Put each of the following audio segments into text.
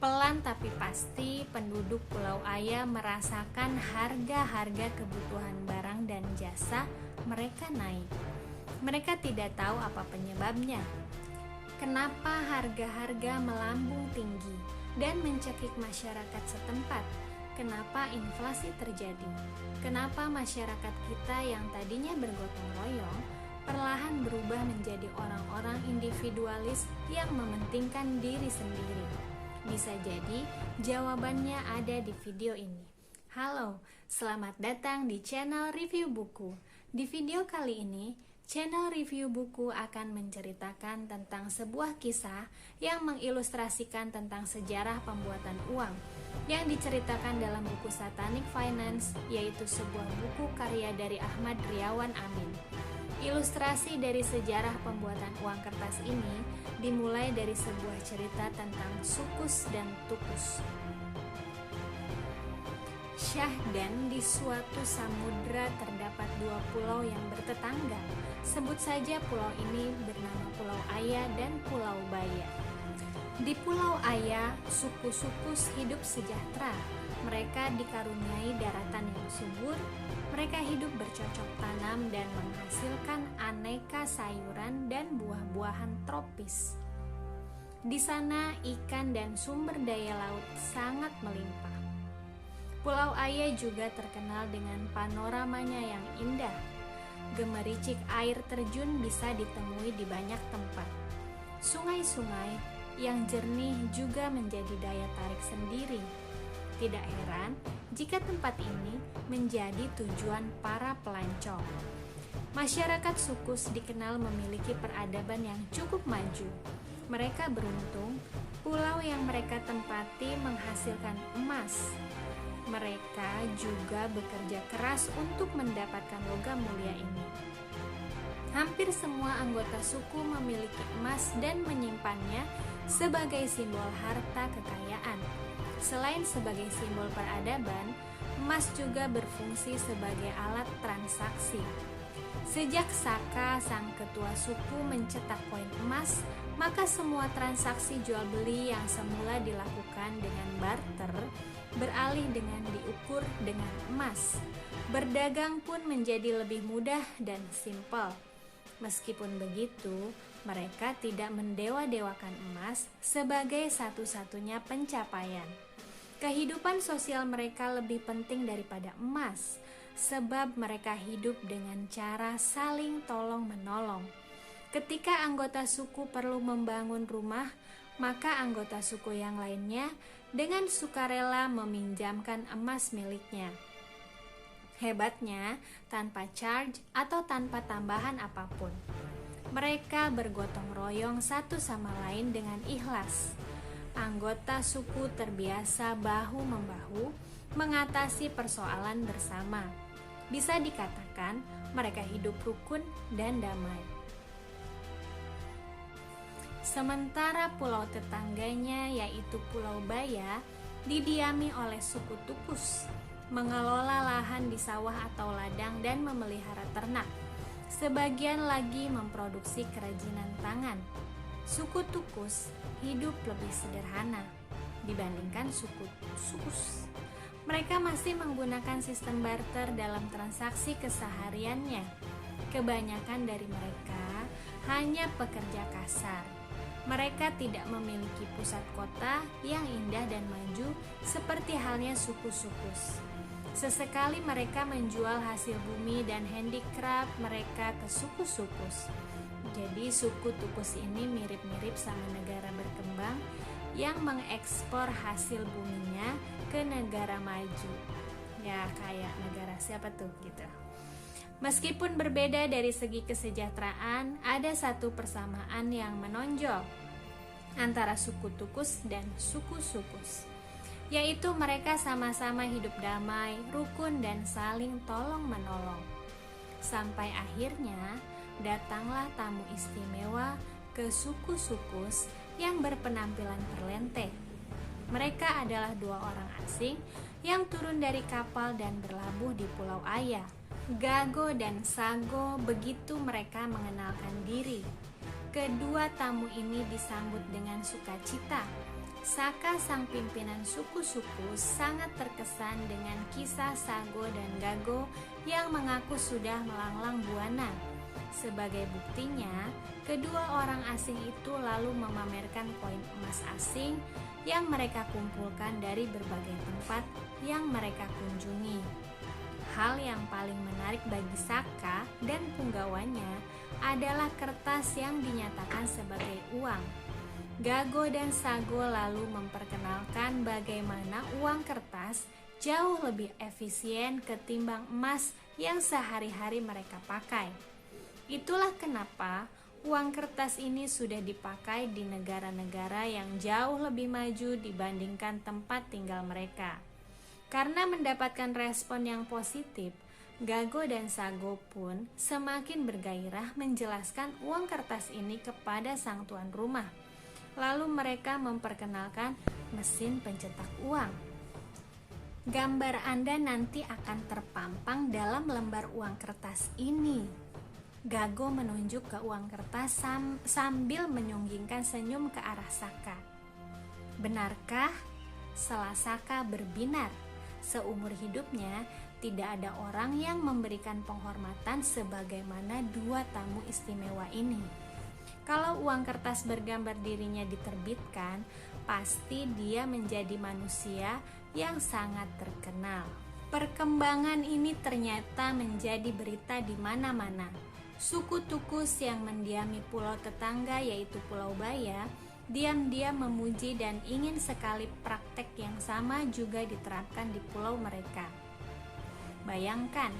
Pelan tapi pasti, penduduk Pulau Aya merasakan harga-harga kebutuhan barang dan jasa mereka naik. Mereka tidak tahu apa penyebabnya. Kenapa harga-harga melambung tinggi dan mencekik masyarakat setempat? Kenapa inflasi terjadi? Kenapa masyarakat kita yang tadinya bergotong royong perlahan berubah menjadi orang-orang individualis yang mementingkan diri sendiri? Bisa jadi jawabannya ada di video ini. Halo, selamat datang di channel review buku. Di video kali ini, channel review buku akan menceritakan tentang sebuah kisah yang mengilustrasikan tentang sejarah pembuatan uang yang diceritakan dalam buku Satanic Finance, yaitu sebuah buku karya dari Ahmad Riawan Amin. Ilustrasi dari sejarah pembuatan uang kertas ini dimulai dari sebuah cerita tentang Sukus dan Tukus. Syahdan, di suatu samudra terdapat dua pulau yang bertetangga. Sebut saja pulau ini bernama Pulau Aya dan Pulau Baya. Di Pulau Aya, suku Sukus hidup sejahtera. Mereka dikaruniai daratan yang subur. Mereka hidup bercocok tanam dan menghasilkan aneka sayuran dan buah-buahan tropis. Di sana ikan dan sumber daya laut sangat melimpah. Pulau Aya juga terkenal dengan panoramanya yang indah. Gemericik air terjun bisa ditemui di banyak tempat. Sungai-sungai yang jernih juga menjadi daya tarik sendiri. Tidak heran jika tempat ini menjadi tujuan para pelancong. Masyarakat Sukus dikenal memiliki peradaban yang cukup maju. Mereka beruntung, pulau yang mereka tempati menghasilkan emas. Mereka juga bekerja keras untuk mendapatkan logam mulia ini. Hampir semua anggota suku memiliki emas dan menyimpannya sebagai simbol harta kekayaan. Selain sebagai simbol peradaban, emas juga berfungsi sebagai alat transaksi. Sejak Saka, sang ketua suku, mencetak koin emas, maka semua transaksi jual beli yang semula dilakukan dengan barter beralih dengan diukur dengan emas. Berdagang pun menjadi lebih mudah dan simpel. Meskipun begitu, mereka tidak mendewa-dewakan emas sebagai satu-satunya pencapaian. Kehidupan sosial mereka lebih penting daripada emas, sebab mereka hidup dengan cara saling tolong-menolong. Ketika anggota suku perlu membangun rumah, maka anggota suku yang lainnya dengan sukarela meminjamkan emas miliknya. Hebatnya, tanpa charge atau tanpa tambahan apapun. Mereka bergotong royong satu sama lain dengan ikhlas. Anggota suku terbiasa bahu-membahu mengatasi persoalan bersama. Bisa dikatakan mereka hidup rukun dan damai. Sementara pulau tetangganya, yaitu Pulau Baya, didiami oleh suku Tukus, mengelola lahan di sawah atau ladang dan memelihara ternak. Sebagian lagi memproduksi kerajinan tangan. Suku Tukus hidup lebih sederhana dibandingkan suku Sukus. Mereka masih menggunakan sistem barter dalam transaksi kesehariannya. Kebanyakan dari mereka hanya pekerja kasar. Mereka tidak memiliki pusat kota yang indah dan maju seperti halnya suku Sukus. Sesekali mereka menjual hasil bumi dan handicraft mereka ke suku Sukus. Jadi suku Tukus ini mirip-mirip sama negara berkembang yang mengekspor hasil buminya ke negara maju. Ya kayak negara siapa tuh gitu. Meskipun berbeda dari segi kesejahteraan, ada satu persamaan yang menonjol antara suku Tukus dan suku Sukus, yaitu mereka sama-sama hidup damai, rukun, dan saling tolong-menolong. Sampai akhirnya datanglah tamu istimewa ke suku Sukus yang berpenampilan perlente. Mereka adalah dua orang asing yang turun dari kapal dan berlabuh di Pulau Aya. Gago dan Sago, begitu mereka mengenalkan diri. Kedua tamu ini disambut dengan sukacita. Saka sang pimpinan suku-suku sangat terkesan dengan kisah Sago dan Gago yang mengaku sudah melanglang buana. Sebagai buktinya, kedua orang asing itu lalu memamerkan koin emas asing yang mereka kumpulkan dari berbagai tempat yang mereka kunjungi. Hal yang paling menarik bagi Saka dan punggawanya adalah kertas yang dinyatakan sebagai uang. Gago dan Sago lalu memperkenalkan bagaimana uang kertas jauh lebih efisien ketimbang emas yang sehari-hari mereka pakai. Itulah kenapa uang kertas ini sudah dipakai di negara-negara yang jauh lebih maju dibandingkan tempat tinggal mereka. Karena mendapatkan respon yang positif, Gago dan Sago pun semakin bergairah menjelaskan uang kertas ini kepada sang tuan rumah. Lalu mereka memperkenalkan mesin pencetak uang. Gambar Anda nanti akan terpampang dalam lembar uang kertas ini. Gago menunjuk ke uang kertas sambil menyunggingkan senyum ke arah Saka. Benarkah? Selah Saka berbinar. Seumur hidupnya tidak ada orang yang memberikan penghormatan sebagaimana dua tamu istimewa ini. Kalau uang kertas bergambar dirinya diterbitkan, pasti dia menjadi manusia yang sangat terkenal. Perkembangan ini ternyata menjadi berita di mana-mana. Suku Tukus yang mendiami pulau tetangga yaitu Pulau Baya, diam-diam memuji dan ingin sekali praktek yang sama juga diterapkan di pulau mereka. Bayangkan,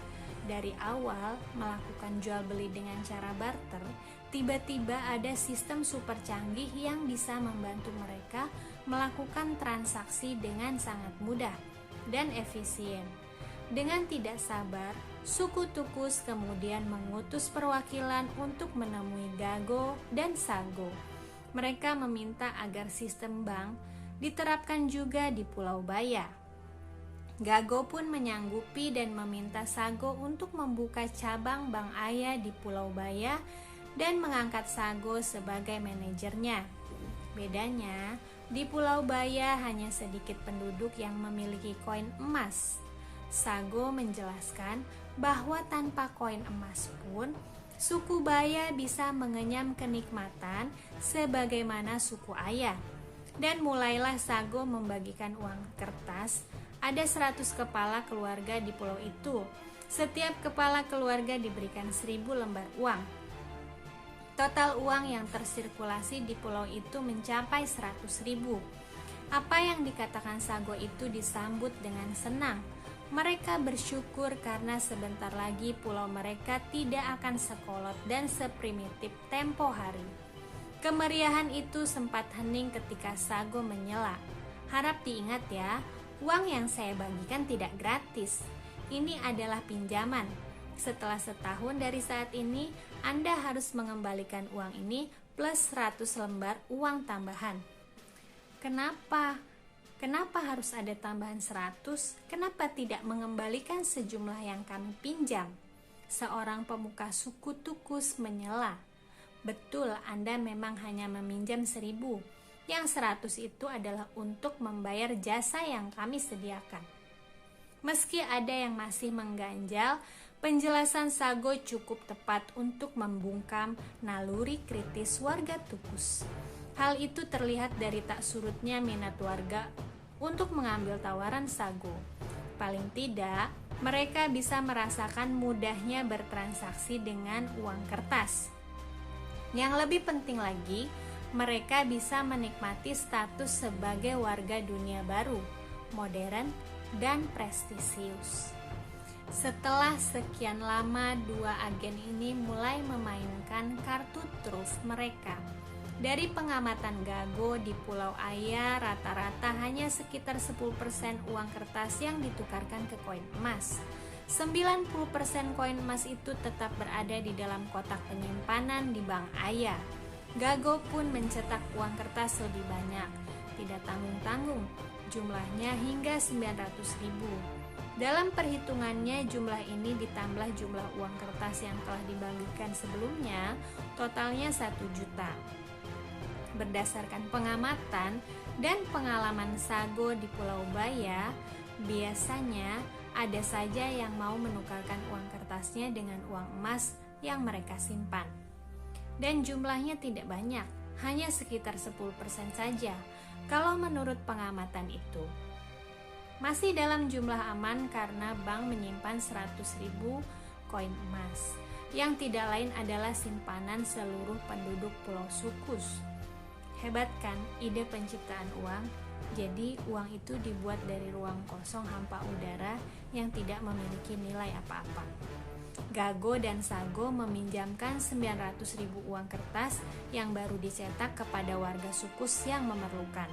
dari awal melakukan jual beli dengan cara barter, tiba-tiba ada sistem super canggih yang bisa membantu mereka melakukan transaksi dengan sangat mudah dan efisien. Dengan tidak sabar, suku Tukus kemudian mengutus perwakilan untuk menemui Gago dan Sago. Mereka meminta agar sistem bank diterapkan juga di Pulau Baya. Gago pun menyanggupi dan meminta Sago untuk membuka cabang Bank Aya di Pulau Baya dan mengangkat Sago sebagai manajernya. Bedanya, di Pulau Baya hanya sedikit penduduk yang memiliki koin emas. Sago menjelaskan bahwa tanpa koin emas pun, suku Baya bisa mengenyam kenikmatan sebagaimana suku Aya. Dan mulailah Sago membagikan uang kertas. Ada 100 kepala keluarga di pulau itu. Setiap kepala keluarga diberikan 1000 lembar uang. Total uang yang tersirkulasi di pulau itu mencapai 100.000. Apa yang dikatakan Sago itu disambut dengan senang. Mereka bersyukur karena sebentar lagi pulau mereka tidak akan sekolot dan seprimitif tempo hari. Kemeriahan itu sempat hening ketika Sago menyela. Harap diingat ya, uang yang saya bagikan tidak gratis. Ini adalah pinjaman. Setelah setahun dari saat ini, Anda harus mengembalikan uang ini plus 100 lembar uang tambahan. Kenapa? Kenapa harus ada tambahan 100? Kenapa tidak mengembalikan sejumlah yang kami pinjam? Seorang pemuka suku Tukus menyela. Betul, Anda memang hanya meminjam 1000. Yang 100 itu adalah untuk membayar jasa yang kami sediakan. Meski ada yang masih mengganjal, penjelasan Sago cukup tepat untuk membungkam naluri kritis warga Tukus. Hal itu terlihat dari tak surutnya minat warga untuk mengambil tawaran Sago. Paling tidak, mereka bisa merasakan mudahnya bertransaksi dengan uang kertas. Yang lebih penting lagi, mereka bisa menikmati status sebagai warga dunia baru, modern, dan prestisius. Setelah sekian lama, dua agen ini mulai memainkan kartu truf mereka. Dari pengamatan Gago di Pulau Aya, rata-rata hanya sekitar 10% uang kertas yang ditukarkan ke koin emas. 90% koin emas itu tetap berada di dalam kotak penyimpanan di Bank Aya. Gago pun mencetak uang kertas lebih banyak, tidak tanggung-tanggung, jumlahnya hingga 900.000. Dalam perhitungannya, jumlah ini ditambah jumlah uang kertas yang telah dibagikan sebelumnya, totalnya 1 juta. Berdasarkan pengamatan, Dan pengalaman Sago di Pulau Baya, biasanya ada saja yang mau menukarkan uang kertasnya dengan uang emas yang mereka simpan. Dan jumlahnya tidak banyak, hanya sekitar 10% saja kalau menurut pengamatan itu. Masih dalam jumlah aman karena bank menyimpan 100.000 koin emas, yang tidak lain adalah simpanan seluruh penduduk Pulau Sukus. Hebat kan ide penciptaan uang? Jadi uang itu dibuat dari ruang kosong hampa udara yang tidak memiliki nilai apa-apa. Gago dan Sago meminjamkan 900.000 uang kertas yang baru dicetak kepada warga Sukus yang memerlukan.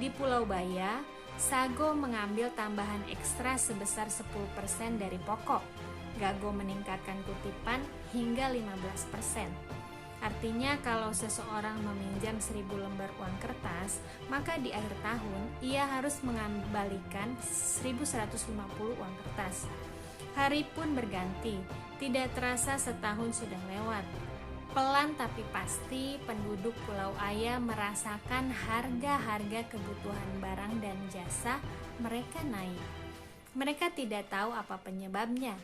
Di Pulau Baya, Sago mengambil tambahan ekstra sebesar 10% dari pokok. Gago meningkatkan kutipan hingga 15%. Artinya kalau seseorang meminjam 1.000 lembar uang kertas, maka di akhir tahun ia harus mengembalikan 1.150 uang kertas. Hari pun berganti, tidak terasa setahun sudah lewat. Pelan tapi pasti penduduk Pulau Aya merasakan harga-harga kebutuhan barang dan jasa mereka naik. Mereka tidak tahu apa penyebabnya.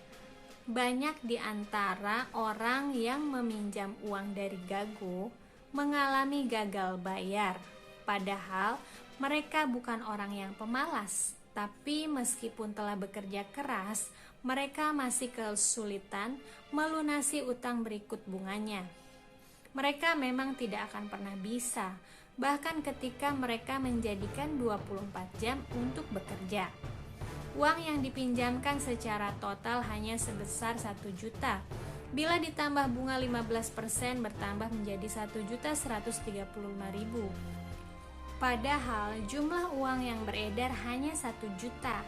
Banyak di antara orang yang meminjam uang dari Gago mengalami gagal bayar. Padahal mereka bukan orang yang pemalas, tapi meskipun telah bekerja keras, mereka masih kesulitan melunasi utang berikut bunganya. Mereka memang tidak akan pernah bisa, bahkan ketika mereka menjadikan 24 jam untuk bekerja. Uang yang dipinjamkan secara total hanya sebesar 1 juta. Bila ditambah bunga 15% bertambah menjadi 1.135.000. Padahal jumlah uang yang beredar hanya 1 juta.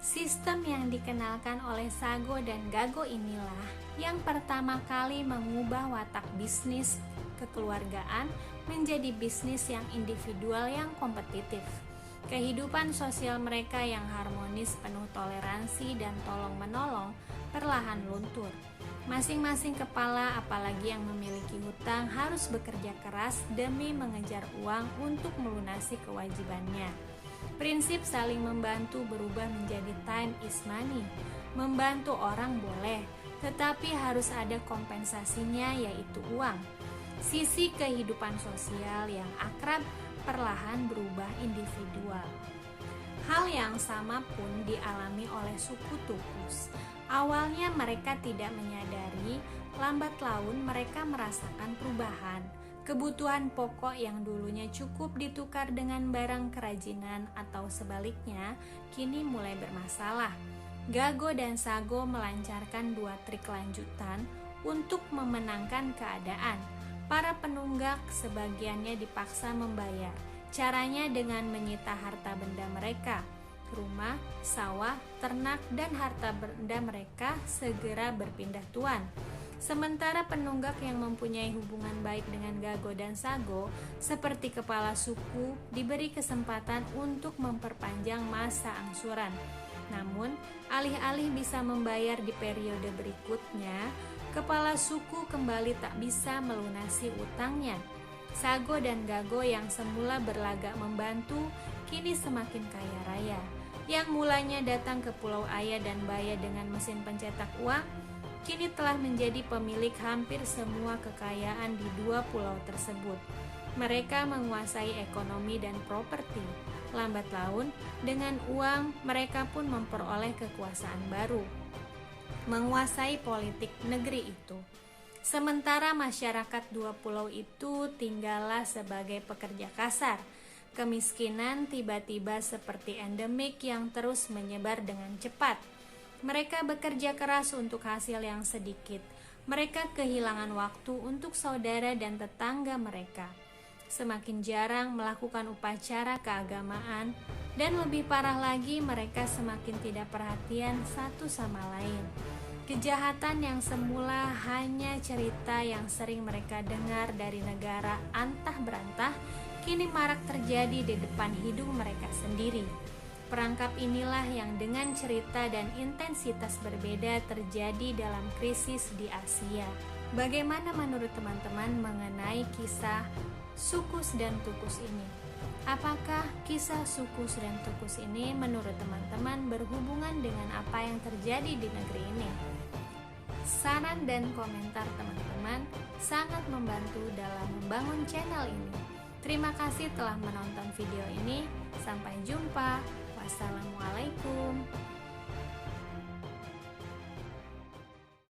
Sistem yang dikenalkan oleh Sago dan Gago inilah yang pertama kali mengubah watak bisnis kekeluargaan menjadi bisnis yang individual yang kompetitif. Kehidupan sosial mereka yang harmonis, penuh toleransi dan tolong-menolong perlahan luntur. Masing-masing kepala, apalagi yang memiliki hutang, harus bekerja keras demi mengejar uang untuk melunasi kewajibannya. Prinsip saling membantu berubah menjadi time is money. Membantu orang boleh, tetapi harus ada kompensasinya, yaitu uang. Sisi kehidupan sosial yang akrab perlahan berubah individual. Hal yang sama pun dialami oleh suku Tukus. Awalnya mereka tidak menyadari, lambat laun mereka merasakan perubahan. Kebutuhan pokok yang dulunya cukup ditukar dengan barang kerajinan atau sebaliknya, kini mulai bermasalah. Gago dan Sago melancarkan 2 trik lanjutan untuk memenangkan keadaan. Para penunggak sebagiannya dipaksa membayar. Caranya dengan menyita harta benda mereka. Rumah, sawah, ternak, dan harta benda mereka segera berpindah tuan. Sementara penunggak yang mempunyai hubungan baik dengan Gago dan Sago, seperti kepala suku, diberi kesempatan untuk memperpanjang masa angsuran. Namun, alih-alih bisa membayar di periode berikutnya, kepala suku kembali tak bisa melunasi utangnya. Sago dan Gago yang semula berlagak membantu, kini semakin kaya raya. Yang mulanya datang ke Pulau Aya dan Baya dengan mesin pencetak uang, kini telah menjadi pemilik hampir semua kekayaan di 2 pulau tersebut. Mereka menguasai ekonomi dan properti. Lambat laun, dengan uang mereka pun memperoleh kekuasaan baru, menguasai politik negeri itu. Sementara masyarakat 2 pulau itu tinggallah sebagai pekerja kasar. Kemiskinan tiba-tiba seperti endemik yang terus menyebar dengan cepat. Mereka bekerja keras untuk hasil yang sedikit. Mereka kehilangan waktu untuk saudara dan tetangga mereka. Semakin jarang melakukan upacara keagamaan, dan lebih parah lagi mereka semakin tidak perhatian satu sama lain. Kejahatan yang semula hanya cerita yang sering mereka dengar dari negara antah berantah, kini marak terjadi di depan hidung mereka sendiri. Perangkap inilah yang dengan cerita dan intensitas berbeda terjadi dalam krisis di Asia. Bagaimana menurut teman-teman mengenai kisah Sukus dan Tukus ini? Apakah kisah suku Sren Tukus ini menurut teman-teman berhubungan dengan apa yang terjadi di negeri ini? Saran dan komentar teman-teman sangat membantu dalam membangun channel ini. Terima kasih telah menonton video ini. Sampai jumpa. Wassalamualaikum.